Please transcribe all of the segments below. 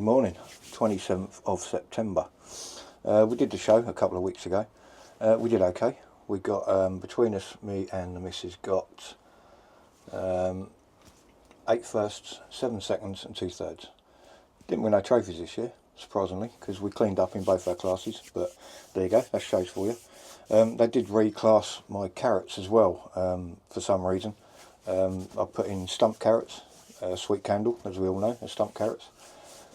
morning, 27th of September. We did the show a couple of weeks ago. We did okay. We got, between us, me and the missus got 8 firsts, 7 seconds and 2/3. Didn't win no trophies this year, surprisingly, because we cleaned up in both our classes, but there you go, that shows for you. They did reclass my carrots as well, for some reason. I put in stump carrots, sweet candle, as we all know, are stump carrots,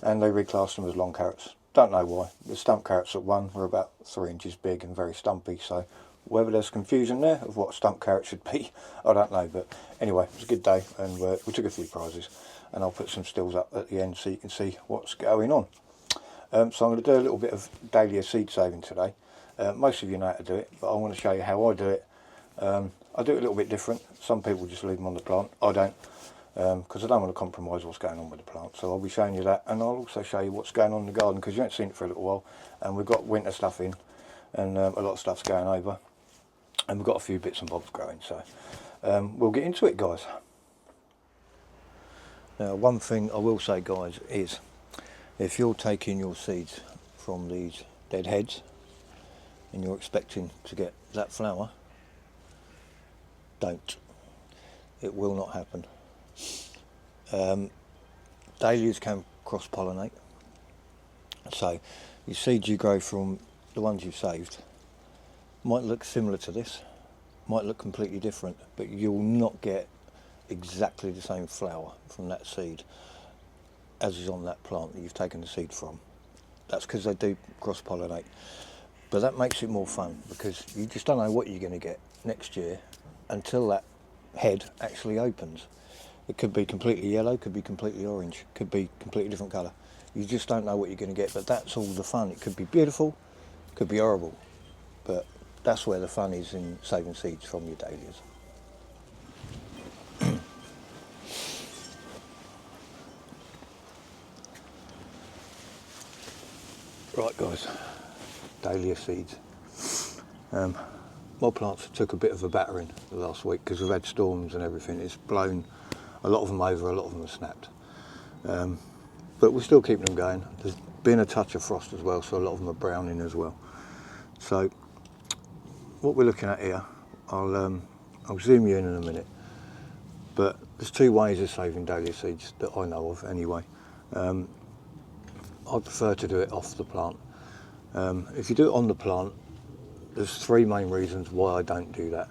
and they reclassed them as long carrots. Don't know why. The stump carrots at one were about 3 inches big and very stumpy, so whether there's confusion there of what stump carrot should be, I don't know. But anyway, it was a good day, and we took a few prizes, and I'll put some stills up at the end so you can see what's going on. So I'm going to do a little bit of Dahlia seed saving today. Most of you know how to do it, but I want to show you how I do it. I do it a little bit different. Some people just leave them on the plant. I don't, because I don't want to compromise what's going on with the plant. So I'll be showing you that, and I'll also show you what's going on in the garden, because you haven't seen it for a little while, and we've got winter stuff in, and a lot of stuff's going over, and we've got a few bits and bobs growing. So we'll get into it, guys. Now, one thing I will say, guys, is if you're taking your seeds from these dead heads and you're expecting to get that flower, don't. It will not happen. Dahlias can cross-pollinate, so your seeds you grow from the ones you've saved might look similar to this, might look completely different, but you'll not get exactly the same flower from that seed as is on that plant that you've taken the seed from. That's because they do cross-pollinate, but that makes it more fun, because you just don't know what you're going to get next year until that head actually opens. It could be completely yellow, could be completely orange, could be completely different colour. You just don't know what you're going to get, but that's all the fun. It could be beautiful, could be horrible, but that's where the fun is in saving seeds from your dahlias. Right, guys, dahlia seeds. My plants took a bit of a battering the last week because we've had storms and everything. It's blown a lot of them over, a lot of them have snapped. But we're still keeping them going. There's been a touch of frost as well, so a lot of them are browning as well. So what we're looking at here, I'll zoom you in a minute, but there's 2 ways of saving dahlia seeds that I know of anyway. I prefer to do it off the plant. If you do it on the plant, there's 3 main reasons why I don't do that.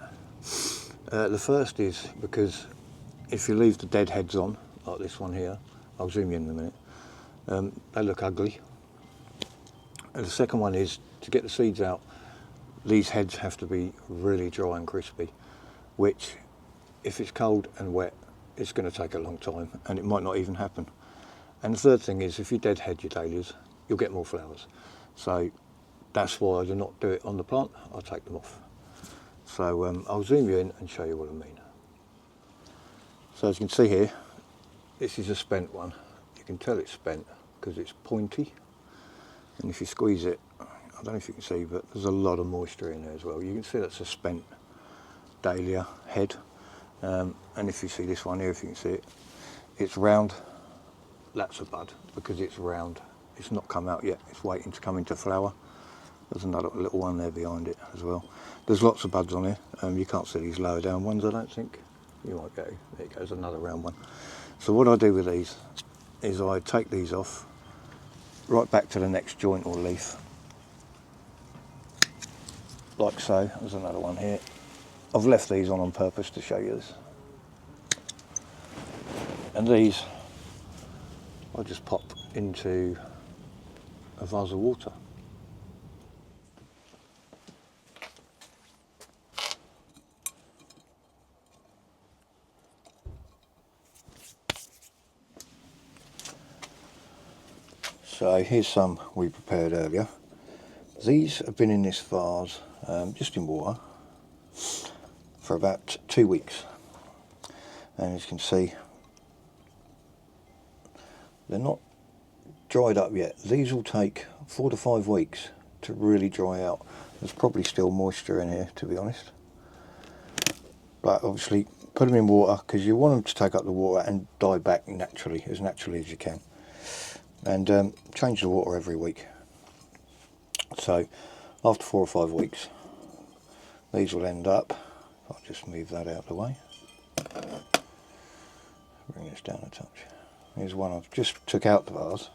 The first is because if you leave the dead heads on, like this one here, I'll zoom you in a minute, they look ugly. And the second one is, to get the seeds out, these heads have to be really dry and crispy, which, if it's cold and wet, it's going to take a long time, and it might not even happen. And the third thing is, if you deadhead your dahlias, you'll get more flowers. So that's why I do not do it on the plant, I take them off. So I'll zoom you in and show you what I mean. So as you can see here, this is a spent one. You can tell it's spent because it's pointy. And if you squeeze it, I don't know if you can see, but there's a lot of moisture in there as well. You can see that's a spent dahlia head. And if you see this one here, if you can see it, it's round. That's a bud because it's round. It's not come out yet, it's waiting to come into flower. There's another little one there behind it as well. There's lots of buds on here. You can't see these lower down ones, I don't think. You might go, there goes another round one. So what I do with these is I take these off, right back to the next joint or leaf, like so. There's another one here. I've left these on purpose to show you this. And these I just pop into a vase of water. So here's some we prepared earlier. These have been in this vase, just in water, for about 2 weeks. And as you can see, they're not dried up yet. These will take 4 to 5 weeks to really dry out. There's probably still moisture in here, to be honest. But obviously, put them in water because you want them to take up the water and die back naturally as you can. and change the water every week. So after 4 or 5 weeks, these will end up, I'll just move that out of the way, bring this down a touch. Here's one I've just took out the vase,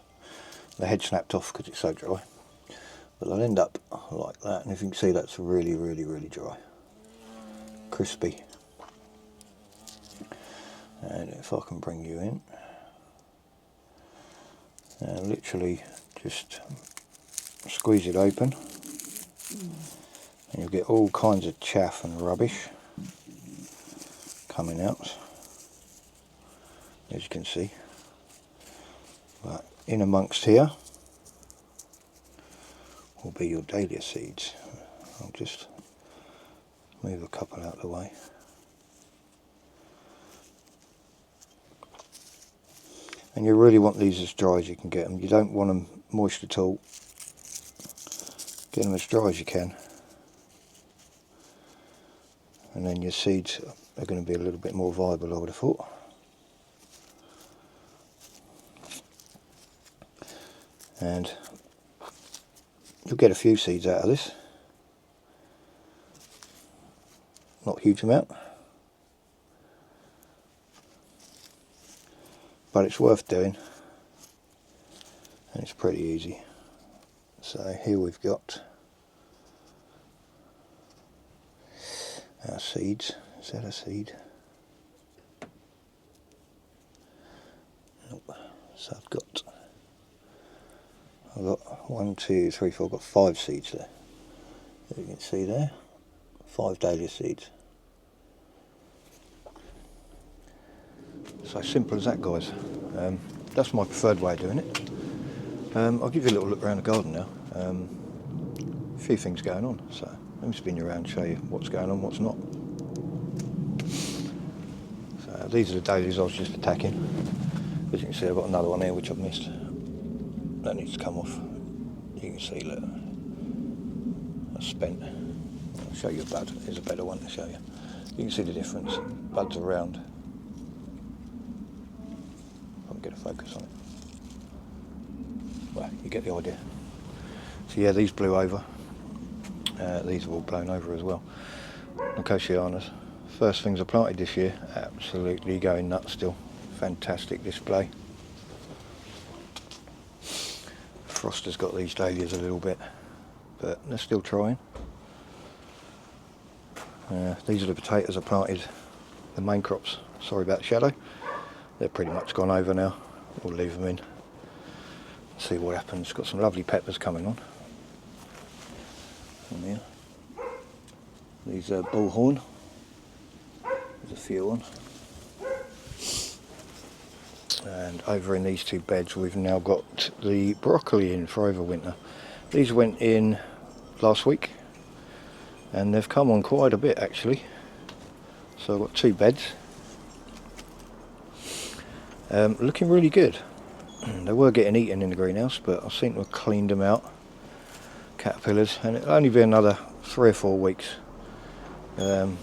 the head snapped off because it's so dry, but they'll end up like that, and if you can see, that's really, really, really dry, crispy. And if I can bring you in, and literally just squeeze it open, and you'll get all kinds of chaff and rubbish coming out, as you can see. But in amongst here will be your dahlia seeds. I'll just move a couple out of the way. And you really want these as dry as you can get them. You don't want them moist at all. Get them as dry as you can. And then your seeds are going to be a little bit more viable, I would have thought. And you'll get a few seeds out of this. Not a huge amount. But it's worth doing, and it's pretty easy. So here we've got our seeds. Is that a seed? Nope. So I've got 1, 2, 3, 4, I've got 5 seeds there. As you can see there, 5 dahlia seeds. So simple as that, guys. That's my preferred way of doing it. I'll give you a little look around the garden now. A few things going on, so let me spin you around and show you what's going on, what's not. So these are the dahlias I was just attacking. As you can see, I've got another one here which I've missed. That needs to come off. You can see, look, that's spent. I'll show you a bud. Here's a better one to show you. You can see the difference. Buds are round. Get a focus on it. Well, you get the idea. So yeah, these blew over. These have all blown over as well. Nicotianas. First things I planted this year, absolutely going nuts still. Fantastic display. Frost has got these dahlias a little bit, but they're still trying. These are the potatoes I planted, the main crops. Sorry about the shadow. They're pretty much gone over now. We'll leave them in. See what happens. Got some lovely peppers coming on. And here. These are bullhorn. There's a few on. And over in these 2 beds we've now got the broccoli in for overwinter. These went in last week and they've come on quite a bit actually. So I've got 2 beds. Looking really good. They were getting eaten in the greenhouse, but I seem to have cleaned them out, caterpillars, and it'll only be another 3 or 4 weeks. The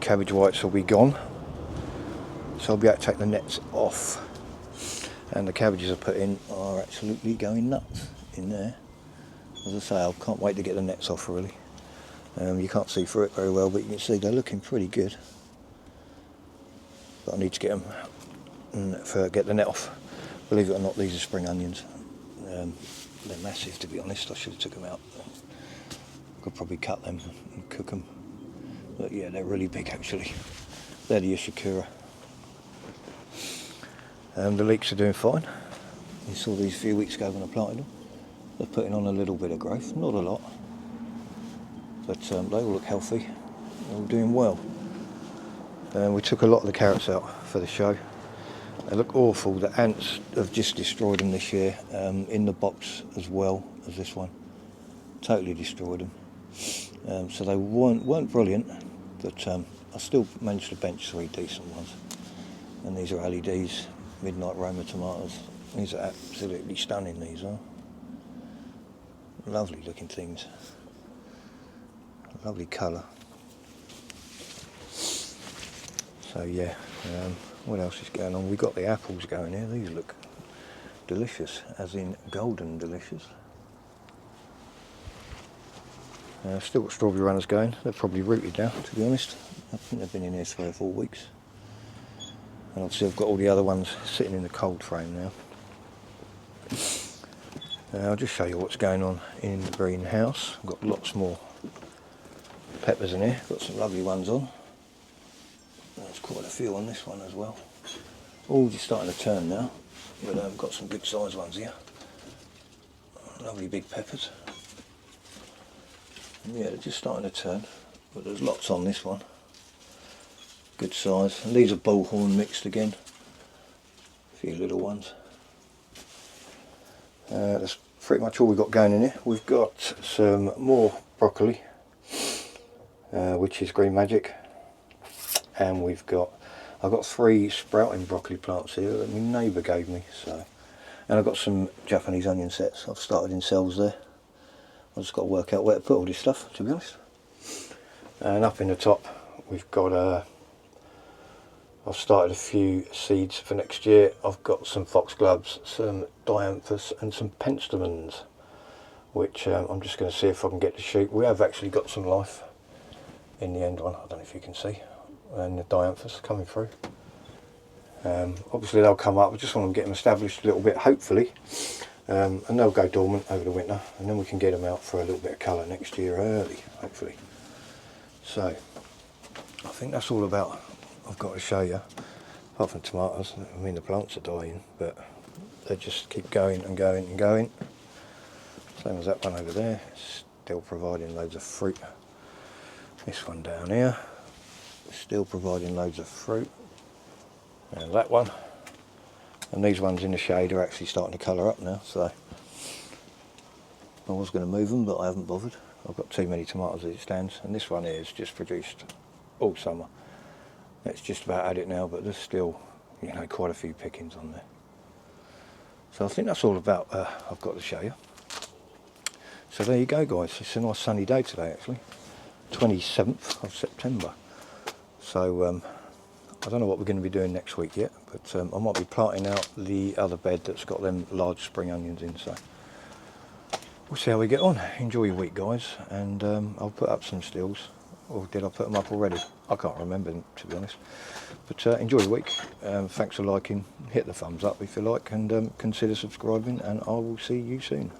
cabbage whites will be gone, so I'll be able to take the nets off, and the cabbages I put in are absolutely going nuts in there. As I say, I can't wait to get the nets off really. You can't see through it very well, but you can see they're looking pretty good. But I need to get them. Get the net off. Believe it or not, these are spring onions. They're massive, to be honest. I should have took them out. Could probably cut them and cook them. But yeah, they're really big actually. They're the Ishikura. The leeks are doing fine. You saw these a few weeks ago when I planted them. They're putting on a little bit of growth, not a lot. But they all look healthy. They're all doing well. We took a lot of the carrots out for the show. They look awful. The ants have just destroyed them this year, in the box as well as this one. Totally destroyed them. So they weren't brilliant, but I still managed to bench 3 decent ones. And these are LEDs, Midnight Roma tomatoes. These are absolutely stunning, these are. Lovely looking things. Lovely colour. So yeah, what else is going on? We've got the apples going here. These look delicious, as in golden delicious. Still got strawberry runners going. They're probably rooted now, to be honest. I think they've been in here 3 or 4 weeks. And obviously I've got all the other ones sitting in the cold frame now. I'll just show you what's going on in the greenhouse. I've got lots more peppers in here. Got some lovely ones on. There's quite a few on this one as well. All just starting to turn now. But I've got some good sized ones here. Lovely big peppers. Yeah, they're just starting to turn, but there's lots on this one. Good size. And these are bullhorn mixed again. A few little ones. That's pretty much all we've got going in here. We've got some more broccoli, which is Green Magic, and I've got 3 sprouting broccoli plants here that my neighbour gave me. So, and I've got some Japanese onion sets. I've started in cells there. I've just got to work out where to put all this stuff, to be honest. And up in the top, we've got I've started a few seeds for next year. I've got some foxgloves, some dianthus and some penstemons, which I'm just going to see if I can get to shoot. We have actually got some life in the end one, I don't know if you can see, and the dianthus coming through. Obviously they'll come up, I just want to get them established a little bit, hopefully, and they'll go dormant over the winter, and then we can get them out for a little bit of colour next year early, hopefully. So, I think that's all about I've got to show you, apart from tomatoes. I mean, the plants are dying, but they just keep going and going and going. Same as that one over there, still providing loads of fruit. This one down here, still providing loads of fruit. And that one. And these ones in the shade are actually starting to colour up now, so I was going to move them, but I haven't bothered. I've got too many tomatoes as it stands, and this one here is just produced all summer. It's just about at it now, but there's still, you know, quite a few pickings on there. So I think that's all about I've got to show you. So there you go, guys. It's a nice sunny day today, actually, 27th of September. So I don't know what we're going to be doing next week yet, but I might be planting out the other bed that's got them large spring onions in. So we'll see how we get on. Enjoy your week, guys, and I'll put up some stills. Or did I put them up already? I can't remember, to be honest. But enjoy your week. Thanks for liking. Hit the thumbs up if you like, and consider subscribing, and I will see you soon.